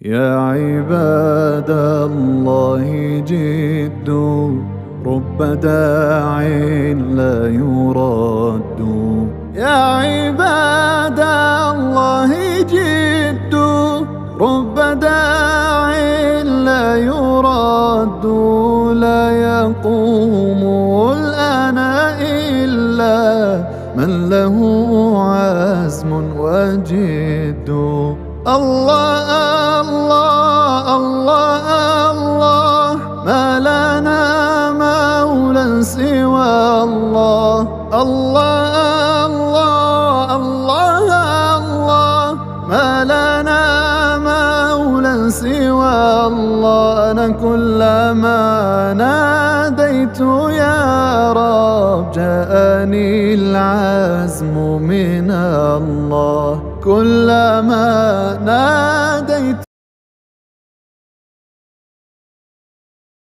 يا عباد الله جدوا، رب داع لا يرد. يا عباد الله جدوا، رب داع لا يرد. لا يقوم الآن إلا من له عزم وجد. الله الله الله الله، ما لنا مولى سوى الله. الله الله الله الله، ما لنا مولى سوى الله. أنا كلما ناديت يا رب جاءني العزم من الله. كلما ناديت